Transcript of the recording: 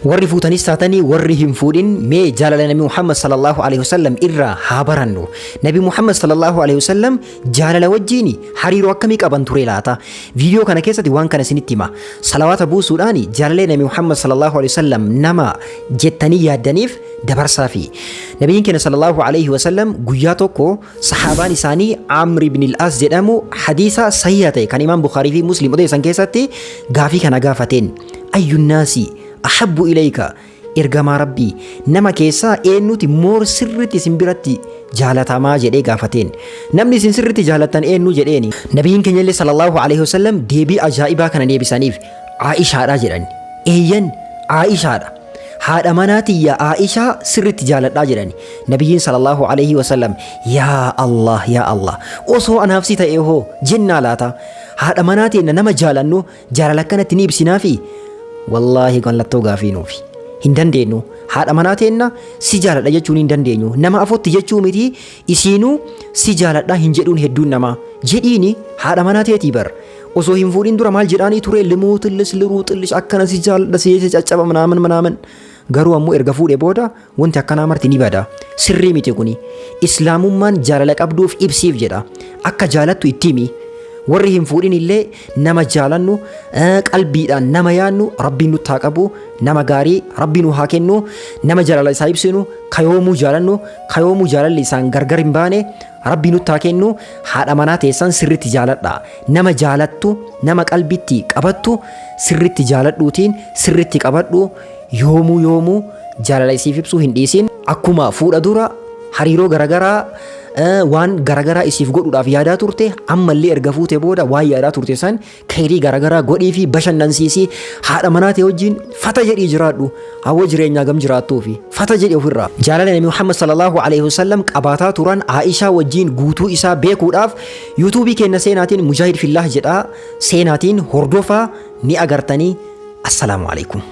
warri fuutanis taatanii warri hin fuudhin mee jaalala nabi Muhammad sallallaahu aleyhi wasallam irraa haa barannu. Nabi Muhammad sallallaahu aleyhi wasallam jaalala wajjiin hariiroo akkamii qaban ture laata? Viidiyoo kana keessatti waan kana isinitti hima. Salawaata buusuudhaan jaalalee nabi Muhammad sallallaahu aleyhi wasallam nama jettanii yaaddaniif dabarsaa fi nabiyyiin keenya sallallaahu aleyhi wasallam guyyaa tokko sahaabaan isaanii Amr ibn al-As jedhamu hadiisa sahih ta'e kan Imaam Bukhaarii fi Muslim odeessan keessatti gaafii kana gaafateen ayyunnaasi ahabbu ilayka ergamaa rabbii nama keessaa eenyuti moor sirritti isin biratti jaalatamaa jedhee gaafateen. Namni isin sirritti jaalattan eenyu jedheeni nabiyyiin keenya illee sallallaahu aleyhi wasallam deebii ajaa'ibaa kana deebisaniif Aishaadha jedhan. Eeyyan Aishaadha. Haadha manaatiyya Aishaa sirritti jaaladhaa jedhani. Nabiyyiin sallallaahu aleyhi wasallam yaa Allah osoo anaafsi ta'e hoo jennaa laata? Haadha manaatiin nama jaalannu jaalala akkanatti ni ibsinaafi? Wallaahi mallattoo gaafii nuufi hin dandeenyu. Haadha manaa teenna si jaaladha jechuun hin dandeenyu. Nama afotti jechuu miti isiinuu si jaaladha hin jedhuun hedduun namaa jedhiini haadha manaa teetii bar. Osoo hin fuudhin dura maal jedhaanii ture limuu xillis liruu xillis akkana si jaaladha si caccaba manaaman. Garuu ammoo erga fuudhee booda wanti akkanaa marti ni bada. Sirrii miti kuni. Islaamummaan jaalala qabduuf ibsiif jedha. Akka jaalattu itti himi. Warri hin fuudhin illee nama jaalannu qalbiidhaan nama yaannu rabbiin nutti haa qabu. Nama gaarii rabbiin nu haa kennu. Nama jaalala isaa ibsinu kayoomuu jaalannu kayoomuu jaalalli isaan gargar hin baane rabbiin nutti haa kennu. Haadha manaa teessan sirritti jaaladha. Nama jaalattu nama qalbitti qabattu sirritti jaaladhuutiin sirritti qabadhu. Yoomuu jaalala isiif ibsuu hin dhiisin. Akkuma fuudha dura hariiroo garagaraa waan garagaraa isiif godhuudhaaf yaadaa turte ammallee erga fuute booda waan yaadaa turte san kayrii garagaraa godhii fi bashannansiisii haadha manaa ta'e wajjin fata jedhii jiraadhu. Hawwa jireenyaa gam jiraattuufi fata jedhi ofirraa. Jaalala nabi Muhammad sallallaahu aleyhi wasallam qabaataa turan Aishaa wajjin guutuu isaa beekuudhaaf yuutuubii keenya seenaatiin mujaahid fillah jedhaa seenaatiin hordofaa ni agartanii. Assalaamu alaikum.